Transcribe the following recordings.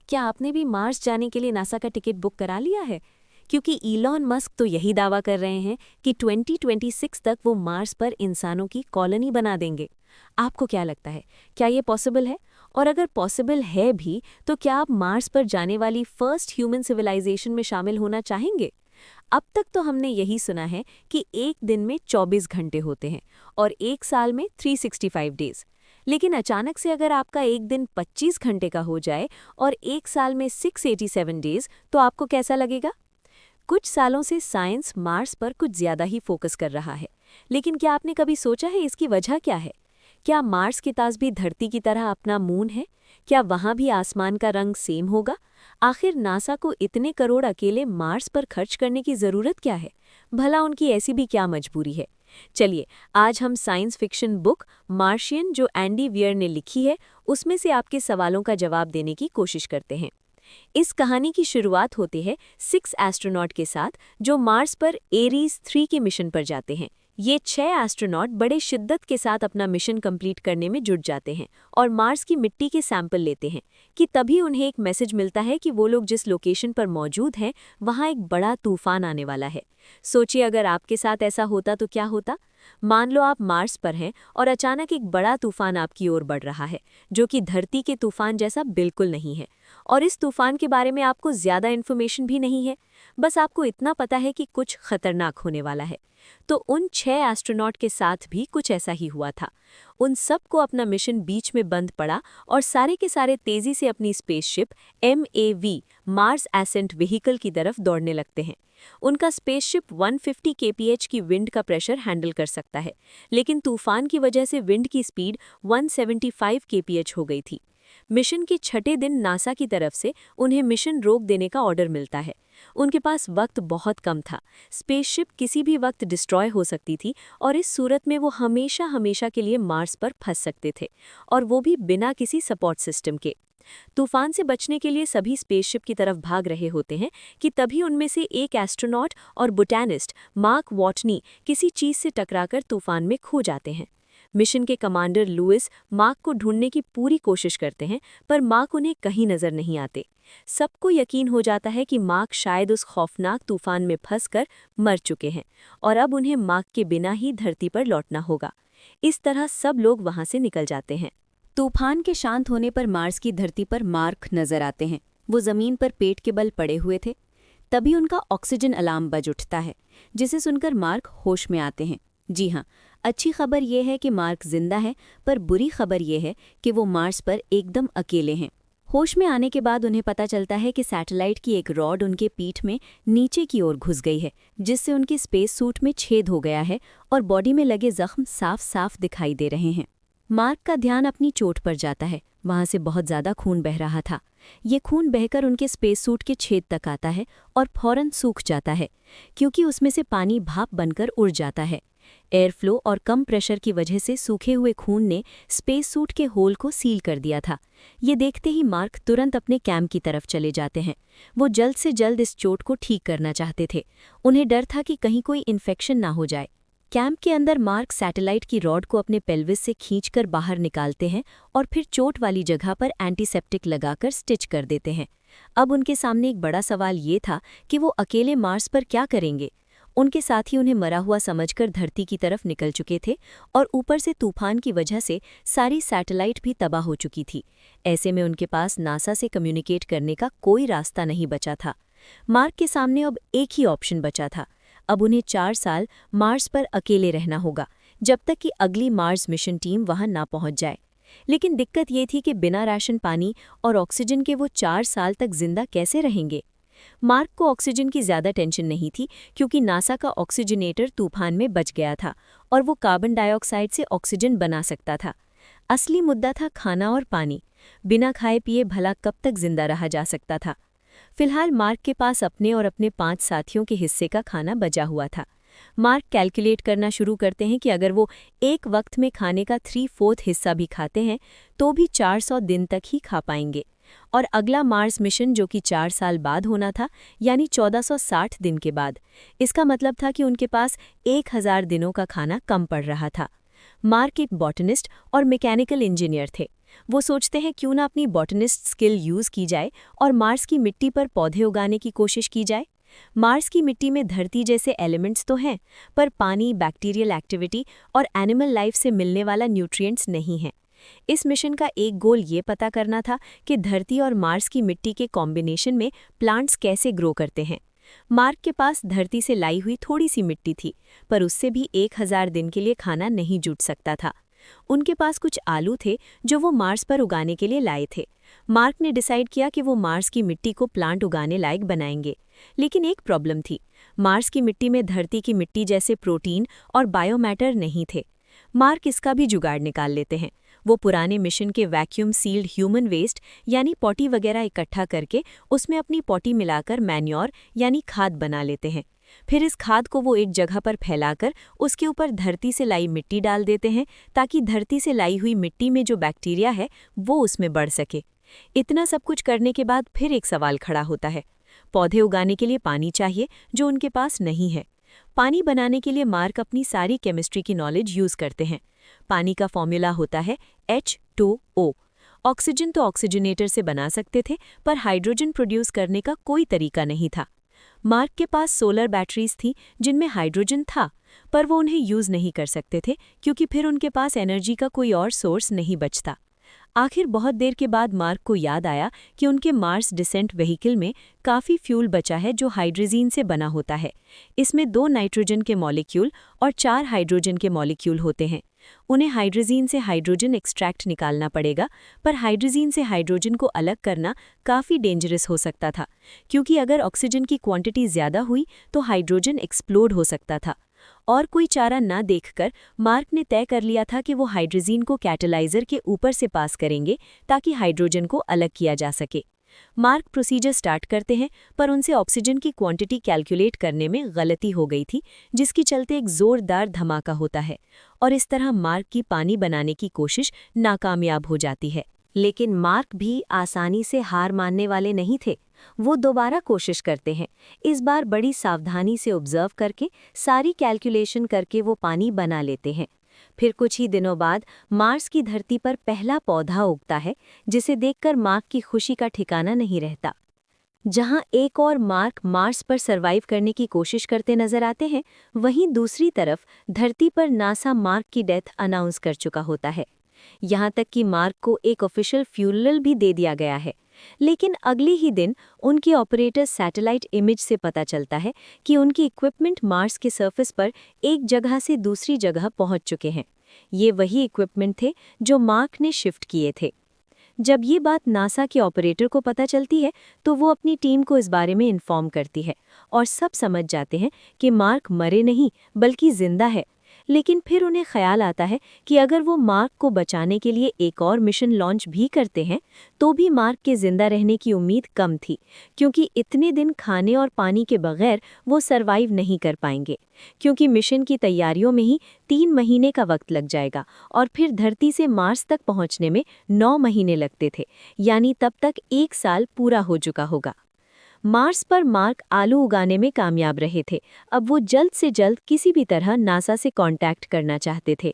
क्या आपने भी मार्स जाने के लिए नासा का टिकट बुक करा लिया है? क्योंकि इलॉन मस्क तो यही दावा कर रहे हैं कि 2026 तक वो मार्स पर इंसानों की कॉलोनी बना देंगे। आपको क्या लगता है, क्या ये पॉसिबल है? और अगर पॉसिबल है भी, तो क्या आप मार्स पर जाने वाली फर्स्ट ह्यूमन सिविलाइजेशन में शामिल होना चाहेंगे? अब तक तो हमने यही सुना है कि एक दिन में 24 घंटे होते हैं और एक साल में 365 डेज। लेकिन अचानक से अगर आपका एक दिन 25 घंटे का हो जाए और एक साल में 687 डेज, तो आपको कैसा लगेगा? कुछ सालों से साइंस मार्स पर कुछ ज्यादा ही फोकस कर रहा है, लेकिन क्या आपने कभी सोचा है इसकी वजह क्या है? क्या मार्स के पास भी धरती की तरह अपना मून है? क्या वहां भी आसमान का रंग सेम होगा? आखिर नासा को इतने करोड़ अकेले मार्स पर खर्च करने की जरूरत क्या है? भला उनकी ऐसी भी क्या मजबूरी है? चलिए, आज हम साइंस फिक्शन बुक मार्शियन जो एंडी वियर ने लिखी है, उसमें से आपके सवालों का जवाब देने की कोशिश करते हैं। इस कहानी की शुरुआत होती है 6 एस्ट्रोनॉट के साथ जो मार्स पर एरीज 3 के मिशन पर जाते हैं। ये 6 एस्ट्रोनॉट बड़े शिद्दत के साथ अपना मिशन कंप्लीट करने में जुट जाते हैं और मार्स की मिट्टी के सैंपल लेते हैं कि तभी उन्हें एक मैसेज मिलता है कि वो लोग जिस लोकेशन पर मौजूद हैं वहाँ एक बड़ा तूफान आने वाला है। सोचिए, अगर आपके साथ ऐसा होता तो क्या होता? मान लो आप मार्स पर हैं और अचानक एक बड़ा तूफान आपकी ओर बढ़ रहा है, जो कि धरती के तूफान जैसा बिल्कुल नहीं है। और इस तूफान के बारे में आपको ज्यादा इन्फॉर्मेशन भी नहीं है, बस आपको इतना पता है कि कुछ खतरनाक होने वाला है। तो उन 6 एस्ट्रोनॉट के साथ भी कुछ ऐसा ही हुआ था। उन सबको अपना मिशन बीच में बंद पड़ा और सारे के सारे तेजी से अपनी spaceship MAV Mars ascent vehicle की तरफ दौड़ने लगते हैं। उनका स्पेसशिप 150 kph की विंड का प्रेशर हैंडल कर सकता है, लेकिन तूफान की वजह से विंड की स्पीड 175 kph हो गई थी। मिशन के छठे दिन नासा की तरफ से उन्हें मिशन रोक देने का ऑर्डर मिलता है। उनके पास वक्त बहुत कम था, स्पेसशिप किसी भी वक्त डिस्ट्रॉय हो सकती थी और इस सूरत में वो हमेशा हमेशा के लिए मार्स पर फंस सकते थे, और वो भी बिना किसी सपोर्ट सिस्टम के। तूफान से बचने के लिए सभी स्पेसशिप की तरफ भाग रहे होते हैं कि तभी उनमें से एक एस्ट्रोनॉट और बोटैनिस्ट मार्क वॉटनी किसी चीज से टकराकर तूफान में खो जाते हैं। मिशन के कमांडर लुइस मार्क को ढूंढने की पूरी कोशिश करते हैं, पर मार्क उन्हें कहीं नजर नहीं आते। सबको यकीन हो जाता है कि मार्क शायद उस खौफनाक तूफान में फंसकर मर चुके हैं और अब उन्हें मार्क के बिना ही धरती पर लौटना होगा। इस तरह सब लोग वहां से निकल जाते हैं। तूफान के शांत होने पर मार्स की धरती पर मार्क नजर आते हैं। वो जमीन पर पेट के बल पड़े हुए थे। तभी उनका ऑक्सीजन अलार्म बज उठता है, जिसे सुनकर मार्क होश में आते हैं। जी हाँ, अच्छी खबर यह है कि मार्क जिंदा है, पर बुरी खबर यह है कि वो मार्स पर एकदम अकेले हैं। होश में आने के बाद उन्हें पता चलता है कि सैटेलाइट की एक रॉड उनके पीठ में नीचे की ओर घुस गई है, जिससे उनके स्पेस सूट में छेद हो गया है और बॉडी में लगे जख्म साफ साफ दिखाई दे रहे हैं। मार्क का ध्यान अपनी चोट पर जाता है। वहां से बहुत ज्यादा खून बह रहा था। ये खून बहकर उनके स्पेस सूट के छेद तक आता है और फौरन सूख जाता है, क्योंकि उसमें से पानी भाप बनकर उड़ जाता है। एयर फ्लो और कम प्रेशर की वजह से सूखे हुए खून ने स्पेस सूट के होल को सील कर दिया था। ये देखते ही मार्क तुरंत अपने कैंप की तरफ चले जाते हैं। वो जल्द से जल्द इस चोट को ठीक करना चाहते थे। उन्हें डर था कि कहीं कोई इन्फेक्शन ना हो जाए। कैंप के अंदर मार्क सैटेलाइट की रॉड को अपने पेल्विस से खींचकर बाहर निकालते हैं और फिर चोट वाली जगह पर एंटीसेप्टिक लगाकर स्टिच कर देते हैं। अब उनके सामने एक बड़ा सवाल ये था कि वो अकेले मार्स पर क्या करेंगे। उनके साथी उन्हें मरा हुआ समझकर धरती की तरफ निकल चुके थे और ऊपर से तूफान की वजह से सारी सैटेलाइट भी तबाह हो चुकी थी। ऐसे में उनके पास नासा से कम्युनिकेट करने का कोई रास्ता नहीं बचा था। मार्क के सामने अब एक ही ऑप्शन बचा था। अब उन्हें 4 साल मार्स पर अकेले रहना होगा, जब तक कि अगली मार्स मिशन टीम वहां ना पहुंच जाए। लेकिन दिक्कत ये थी कि बिना राशन पानी और ऑक्सीजन के वो 4 साल तक जिंदा कैसे रहेंगे। मार्क को ऑक्सीजन की ज्यादा टेंशन नहीं थी, क्योंकि नासा का ऑक्सीजनेटर तूफान में बच गया था और वो कार्बन डाइऑक्साइड से ऑक्सीजन बना सकता था। असली मुद्दा था खाना और पानी। बिना खाए पिए भला कब तक जिंदा रहा जा सकता था। फिलहाल मार्क के पास अपने और अपने 5 साथियों के हिस्से का खाना बचा हुआ था। मार्क कैलकुलेट करना शुरू करते हैं कि अगर वो एक वक्त में खाने का 3/4 हिस्सा भी खाते हैं तो भी 400 दिन तक ही खा पाएंगे। और अगला मार्स मिशन जो कि 4 साल बाद होना था, यानी 1460 दिन के बाद, इसका मतलब था कि उनके पास 1000 दिनों का खाना कम पड़ रहा था। मार्क एक बॉटनिस्ट और मैकेनिकल इंजीनियर थे। वो सोचते हैं क्यों ना अपनी बॉटनिस्ट स्किल यूज़ की जाए और मार्स की मिट्टी पर पौधे उगाने की कोशिश की जाए। मार्स की मिट्टी में धरती जैसे एलिमेंट्स तो हैं, पर पानी, बैक्टीरियल एक्टिविटी और एनिमल लाइफ से मिलने वाला न्यूट्रिएंट्स नहीं हैं। इस मिशन का एक गोल ये पता करना था कि धरती और मार्स की मिट्टी के कॉम्बिनेशन में प्लांट्स कैसे ग्रो करते हैं। मार्क के पास धरती से लाई हुई थोड़ी सी मिट्टी थी, पर उससे भी 1000 दिन के लिए खाना नहीं जुट सकता था। उनके पास कुछ आलू थे जो वो मार्स पर उगाने के लिए लाए थे। मार्क ने डिसाइड किया कि वो मार्स की मिट्टी को प्लांट उगाने लायक बनाएंगे। लेकिन एक प्रॉब्लम थी, मार्स की मिट्टी में धरती की मिट्टी जैसे प्रोटीन और बायोमैटर नहीं थे। मार्क इसका भी जुगाड़ निकाल लेते हैं। वो पुराने मिशन के वैक्यूम सील्ड ह्यूमन वेस्ट यानी पॉटी वगैरह इकट्ठा करके उसमें अपनी पॉटी मिलाकर मैन्योर यानी खाद बना लेते हैं। फिर इस खाद को वो एक जगह पर फैलाकर उसके ऊपर धरती से लाई मिट्टी डाल देते हैं, ताकि धरती से लाई हुई मिट्टी में जो बैक्टीरिया है वो उसमें बढ़ सके। इतना सब कुछ करने के बाद फिर एक सवाल खड़ा होता है। पौधे उगाने के लिए पानी चाहिए, जो उनके पास नहीं है। पानी बनाने के लिए मार्क अपनी सारी केमिस्ट्री की नॉलेज यूज़ करते हैं। पानी का फॉर्मूला होता है H2O। ऑक्सीजन तो ऑक्सीजनेटर से बना सकते थे, पर हाइड्रोजन प्रोड्यूस करने का कोई तरीका नहीं था। मार्क के पास सोलर बैटरीज थी जिनमें हाइड्रोजन था, पर वो उन्हें यूज़ नहीं कर सकते थे क्योंकि फिर उनके पास एनर्जी का कोई और सोर्स नहीं बचता। आखिर बहुत देर के बाद मार्क को याद आया कि उनके मार्स डिसेंट व्हीकल में काफ़ी फ्यूल बचा है जो हाइड्रोजीन से बना होता है। इसमें 2 नाइट्रोजन के मॉलिक्यूल और 4 हाइड्रोजन के मॉलिक्यूल होते हैं। उन्हें हाइड्रोजीन से हाइड्रोजन एक्सट्रैक्ट निकालना पड़ेगा, पर हाइड्रोजीन से हाइड्रोजन को अलग करना काफ़ी डेंजरस हो सकता था, क्योंकि अगर ऑक्सीजन की क्वांटिटी ज़्यादा हुई तो हाइड्रोजन एक्सप्लोड हो सकता था। और कोई चारा ना देखकर मार्क ने तय कर लिया था कि वो हाइड्रोजीन को कैटलाइजर के ऊपर से पास करेंगे ताकि हाइड्रोजन को अलग किया जा सके। मार्क प्रोसीजर स्टार्ट करते हैं, पर उनसे ऑक्सीजन की क्वांटिटी कैलकुलेट करने में गलती हो गई थी, जिसके चलते एक जोरदार धमाका होता है और इस तरह मार्क की पानी बनाने की कोशिश नाकामयाब हो जाती है। लेकिन मार्क भी आसानी से हार मानने वाले नहीं थे। वो दोबारा कोशिश करते हैं। इस बार बड़ी सावधानी से ऑब्जर्व करके, सारी कैलकुलेशन करके वो पानी बना लेते हैं। फिर कुछ ही दिनों बाद मार्स की धरती पर पहला पौधा उगता है, जिसे देखकर मार्क की खुशी का ठिकाना नहीं रहता। जहां एक और मार्क मार्स पर सरवाइव करने की कोशिश करते नजर आते हैं, वहीं दूसरी तरफ धरती पर नासा मार्क की डेथ अनाउंस कर चुका होता है। यहाँ तक कि मार्क को एक ऑफिशियल फ्यूनरल भी दे दिया गया है। लेकिन अगले ही दिन उनके ऑपरेटर सैटेलाइट इमेज से पता चलता है कि उनकी इक्विपमेंट मार्स के सरफेस पर एक जगह से दूसरी जगह पहुंच चुके हैं। ये वही इक्विपमेंट थे जो मार्क ने शिफ्ट किए थे। जब ये बात नासा के ऑपरेटर को पता चलती है, तो वो अपनी टीम को इस बारे में इन्फॉर्म करती है और सब समझ जाते हैं कि मार्क मरे नहीं बल्कि जिंदा है। लेकिन फिर उन्हें ख्याल आता है कि अगर वो मार्क को बचाने के लिए एक और मिशन लॉन्च भी करते हैं, तो भी मार्क के जिंदा रहने की उम्मीद कम थी, क्योंकि इतने दिन खाने और पानी के बगैर वो सरवाइव नहीं कर पाएंगे, क्योंकि मिशन की तैयारियों में ही 3 महीने का वक्त लग जाएगा और फिर धरती से मार्स तक पहुंचने में 9 महीने लगते थे, यानी तब तक 1 साल पूरा हो चुका होगा। मार्स पर मार्क आलू उगाने में कामयाब रहे थे। अब वो जल्द से जल्द किसी भी तरह नासा से कांटेक्ट करना चाहते थे।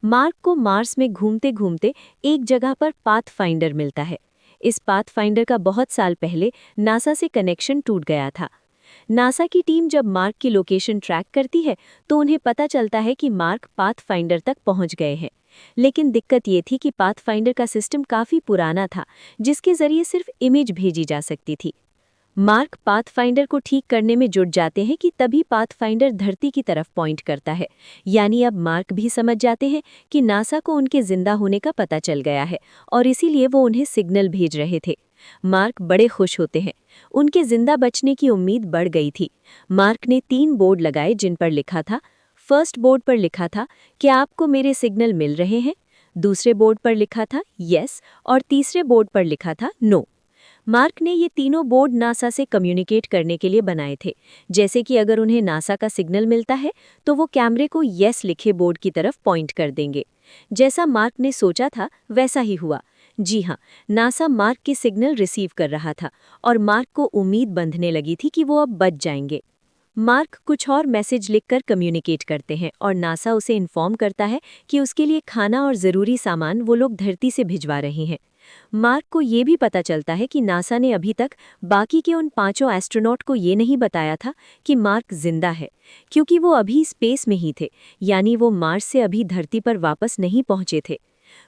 मार्क को मार्स में घूमते घूमते एक जगह पर पाथफाइंडर मिलता है। इस पाथफाइंडर का बहुत साल पहले नासा से कनेक्शन टूट गया था। नासा की टीम जब मार्क की लोकेशन ट्रैक करती है, तो उन्हें पता चलता है कि मार्क पाथफाइंडर तक पहुंच गए हैं। लेकिन दिक्कत ये थी कि पाथफाइंडर का सिस्टम काफ़ी पुराना था, जिसके जरिए सिर्फ इमेज भेजी जा सकती थी। मार्क पाथफाइंडर को ठीक करने में जुट जाते हैं कि तभी पाथफाइंडर धरती की तरफ पॉइंट करता है। यानी अब मार्क भी समझ जाते हैं कि नासा को उनके जिंदा होने का पता चल गया है और इसीलिए वो उन्हें सिग्नल भेज रहे थे। मार्क बड़े खुश होते हैं। उनके जिंदा बचने की उम्मीद बढ़ गई थी। मार्क ने 3 बोर्ड लगाए जिन पर लिखा था। फर्स्ट बोर्ड पर लिखा था, क्या आपको मेरे सिग्नल मिल रहे हैं? दूसरे बोर्ड पर लिखा था यस और तीसरे बोर्ड पर लिखा था नो। मार्क ने ये तीनों बोर्ड नासा से कम्युनिकेट करने के लिए बनाए थे। जैसे कि अगर उन्हें नासा का सिग्नल मिलता है, तो वो कैमरे को यस लिखे बोर्ड की तरफ पॉइंट कर देंगे। जैसा मार्क ने सोचा था वैसा ही हुआ। जी हाँ, नासा मार्क के सिग्नल रिसीव कर रहा था और मार्क को उम्मीद बंधने लगी थी कि वो अब बच जाएंगे। मार्क कुछ और मैसेज लिखकर कम्युनिकेट करते हैं और नासा उसे इन्फॉर्म करता है कि उसके लिए खाना और ज़रूरी सामान वो लोग धरती से भिजवा रहे हैं। मार्क को ये भी पता चलता है कि नासा ने अभी तक बाकी के उन 5 एस्ट्रोनॉट को ये नहीं बताया था कि मार्क जिंदा है, क्योंकि वो अभी स्पेस में ही थे, यानी वो मार्स से अभी धरती पर वापस नहीं पहुंचे थे।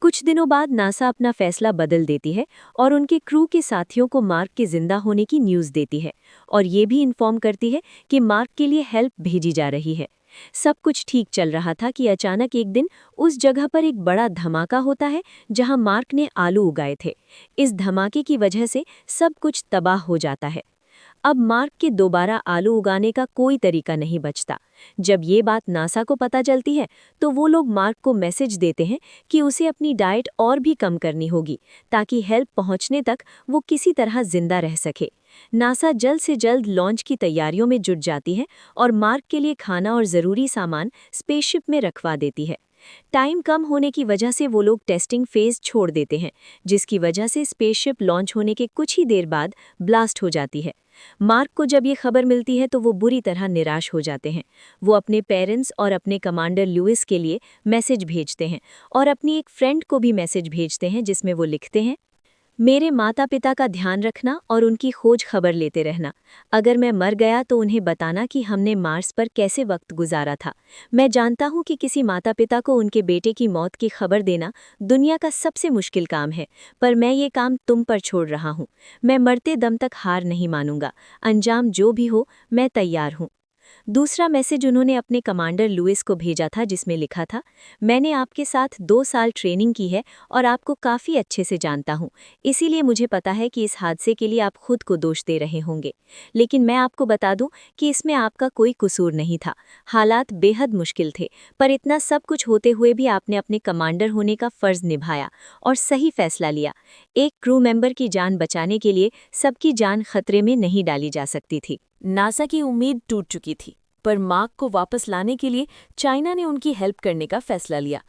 कुछ दिनों बाद नासा अपना फैसला बदल देती है और उनके क्रू के साथियों को मार्क के जिंदा होने की न्यूज़ देती है और ये भी इन्फॉर्म करती है कि मार्क के लिए हेल्प भेजी जा रही है। सब कुछ ठीक चल रहा था कि अचानक एक दिन उस जगह पर एक बड़ा धमाका होता है जहां मार्क ने आलू उगाए थे। इस धमाके की वजह से सब कुछ तबाह हो जाता है। अब मार्क के दोबारा आलू उगाने का कोई तरीका नहीं बचता। जब ये बात नासा को पता चलती है तो वो लोग मार्क को मैसेज देते हैं कि उसे अपनी डाइट और भी कम करनी होगी ताकि हेल्प पहुंचने तक वो किसी तरह जिंदा रह सके। नासा जल्द से जल्द लॉन्च की तैयारियों में जुट जाती है और मार्क के लिए खाना और ज़रूरी सामान स्पेसशिप में रखवा देती है। टाइम कम होने की वजह से वो लोग टेस्टिंग फेज छोड़ देते हैं, जिसकी वजह से स्पेसशिप लॉन्च होने के कुछ ही देर बाद ब्लास्ट हो जाती है। मार्क को जब ये खबर मिलती है तो वो बुरी तरह निराश हो जाते हैं। वो अपने पेरेंट्स और अपने कमांडर लुइस के लिए मैसेज भेजते हैं और अपनी एक फ्रेंड को भी मैसेज भेजते हैं जिसमें वो लिखते हैं, मेरे माता पिता का ध्यान रखना और उनकी खोज खबर लेते रहना। अगर मैं मर गया तो उन्हें बताना कि हमने मार्स पर कैसे वक्त गुजारा था। मैं जानता हूं कि किसी माता पिता को उनके बेटे की मौत की खबर देना दुनिया का सबसे मुश्किल काम है, पर मैं ये काम तुम पर छोड़ रहा हूं। मैं मरते दम तक हार नहीं मानूंगा। अंजाम जो भी हो, मैं तैयार हूं। दूसरा मैसेज उन्होंने अपने कमांडर लुइस को भेजा था जिसमें लिखा था, मैंने आपके साथ 2 साल ट्रेनिंग की है और आपको काफ़ी अच्छे से जानता हूँ, इसीलिए मुझे पता है कि इस हादसे के लिए आप खुद को दोष दे रहे होंगे, लेकिन मैं आपको बता दूं कि इसमें आपका कोई कसूर नहीं था। हालात बेहद मुश्किल थे, पर इतना सब कुछ होते हुए भी आपने अपने कमांडर होने का फ़र्ज़ निभाया और सही फैसला लिया। एक क्रू मेंबर की जान बचाने के लिए सबकी जान खतरे में नहीं डाली जा सकती थी। नासा की उम्मीद टूट चुकी थी, पर मार्क को वापस लाने के लिए चाइना ने उनकी हेल्प करने का फैसला लिया।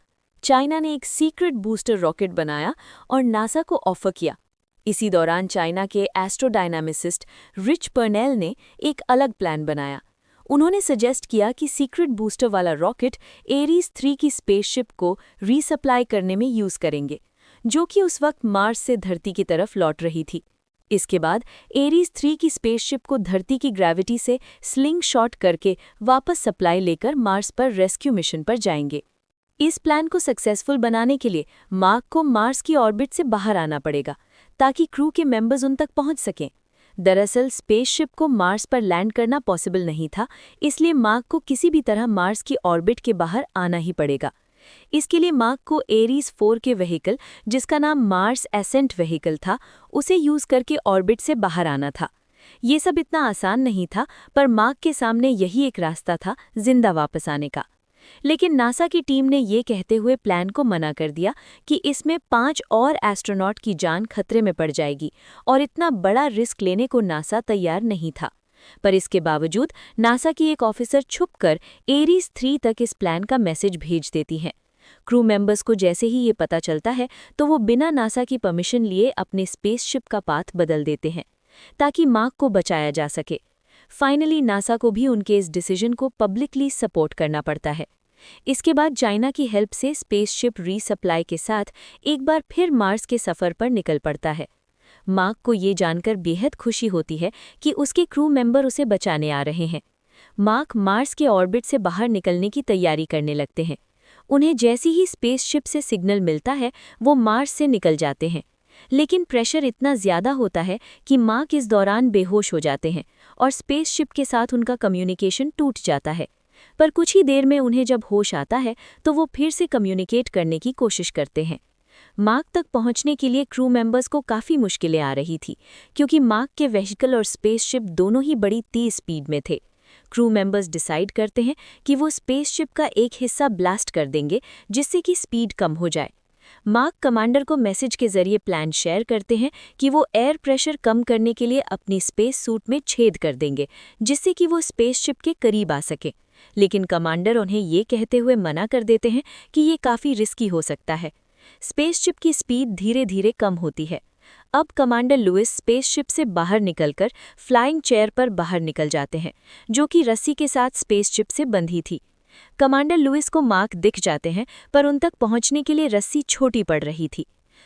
चाइना ने एक सीक्रेट बूस्टर रॉकेट बनाया और नासा को ऑफर किया। इसी दौरान चाइना के एस्ट्रोडायनामिसिस्ट रिच पर्नेल ने एक अलग प्लान बनाया। उन्होंने सजेस्ट किया कि सीक्रेट बूस्टर वाला रॉकेट एरीज 3 की स्पेसशिप को रीसप्लाई करने में यूज़ करेंगे, जो कि उस वक्त मार्स से धरती की तरफ लौट रही थी। इसके बाद एरीज 3 की स्पेसशिप को धरती की ग्रेविटी से स्लिंग शॉट करके वापस सप्लाई लेकर मार्स पर रेस्क्यू मिशन पर जाएंगे। इस प्लान को सक्सेसफुल बनाने के लिए मार्क को मार्स की ऑर्बिट से बाहर आना पड़ेगा ताकि क्रू के मेंबर्स उन तक पहुंच सकें। दरअसल स्पेसशिप को मार्स पर लैंड करना पॉसिबल नहीं था, इसलिए मार्क को किसी भी तरह मार्स की ऑर्बिट के बाहर आना ही पड़ेगा। इसके लिए मार्क को एरीज 4 के व्हीकल, जिसका नाम मार्स एसेंट व्हीकल था, उसे यूज करके ऑर्बिट से बाहर आना था। ये सब इतना आसान नहीं था, पर मार्क के सामने यही एक रास्ता था जिंदा वापस आने का। लेकिन नासा की टीम ने ये कहते हुए प्लान को मना कर दिया कि इसमें 5 और एस्ट्रोनॉट की जान खतरे में पड़ जाएगी और इतना बड़ा रिस्क लेने को नासा तैयार नहीं था। पर इसके बावजूद नासा की एक ऑफिसर छुपकर एरीज 3 तक इस प्लान का मैसेज भेज देती हैं। क्रू मेंबर्स को जैसे ही ये पता चलता है तो वो बिना नासा की परमिशन लिए अपने स्पेसशिप का पाथ बदल देते हैं ताकि मार्क को बचाया जा सके। फाइनली नासा को भी उनके इस डिसीजन को पब्लिकली सपोर्ट करना पड़ता है। इसके बाद चाइना की हेल्प से स्पेसशिप रीसप्लाई के साथ एक बार फिर मार्स के सफ़र पर निकल पड़ता है। मार्क को ये जानकर बेहद खुशी होती है कि उसके क्रू मेंबर उसे बचाने आ रहे हैं। मार्क मार्स के ऑर्बिट से बाहर निकलने की तैयारी करने लगते हैं। उन्हें जैसी ही स्पेसशिप से सिग्नल मिलता है वो मार्स से निकल जाते हैं, लेकिन प्रेशर इतना ज़्यादा होता है कि मार्क इस दौरान बेहोश हो जाते हैं और स्पेसशिप के साथ उनका कम्युनिकेशन टूट जाता है। पर कुछ ही देर में उन्हें जब होश आता है तो वो फिर से कम्युनिकेट करने की कोशिश करते हैं। मार्क तक पहुंचने के लिए क्रू मेंबर्स को काफ़ी मुश्किलें आ रही थी, क्योंकि मार्क के व्हीकल और स्पेसशिप दोनों ही बड़ी तेज़ स्पीड में थे। क्रू मेंबर्स डिसाइड करते हैं कि वो स्पेसशिप का एक हिस्सा ब्लास्ट कर देंगे जिससे कि स्पीड कम हो जाए। मार्क कमांडर को मैसेज के जरिए प्लान शेयर करते हैं कि वो एयर प्रेशर कम करने के लिए अपनी स्पेस सूट में छेद कर देंगे जिससे कि वो स्पेसशिप के करीब आ सके। लेकिन कमांडर उन्हें ये कहते हुए मना कर देते हैं कि ये काफ़ी रिस्की हो सकता है। स्पेसशिप की स्पीड धीरे धीरे कम होती है। अब कमांडर लुइस स्पेसशिप से बाहर निकलकर फ्लाइंग चेयर पर बाहर निकल जाते हैं, जो कि रस्सी के साथ स्पेसशिप से बंधी थी। कमांडर लुइस को मार्क दिख जाते हैं, पर उन तक पहुंचने के लिए रस्सी छोटी पड़ रही थी।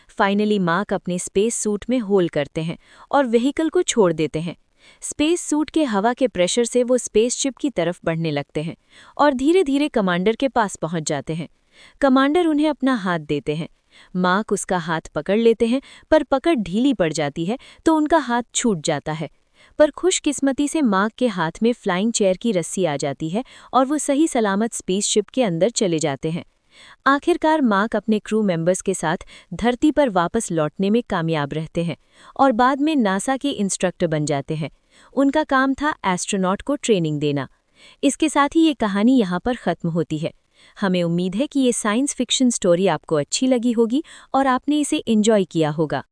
फाइनली मार्क अपने स्पेस सूट में होल करते हैं और व्हीकल को छोड़ देते हैं। स्पेस सूट के हवा के प्रेशर से वो स्पेसशिप की तरफ बढ़ने लगते हैं और धीरे धीरे कमांडर के पास पहुंच जाते हैं। कमांडर उन्हें अपना हाथ देते हैं। मार्क उसका हाथ पकड़ लेते हैं, पर पकड़ ढीली पड़ जाती है तो उनका हाथ छूट जाता है। पर खुशकिस्मती से मार्क के हाथ में फ्लाइंग चेयर की रस्सी आ जाती है और वो सही सलामत स्पेसशिप के अंदर चले जाते हैं। आखिरकार मार्क अपने क्रू मेंबर्स के साथ धरती पर वापस लौटने में कामयाब रहते हैं और बाद में नासा के इंस्ट्रक्टर बन जाते हैं। उनका काम था एस्ट्रोनॉट को ट्रेनिंग देना। इसके साथ ही ये कहानी यहाँ पर ख़त्म होती है। हमें उम्मीद है कि ये साइंस फिक्शन स्टोरी आपको अच्छी लगी होगी और आपने इसे एंजॉय किया होगा।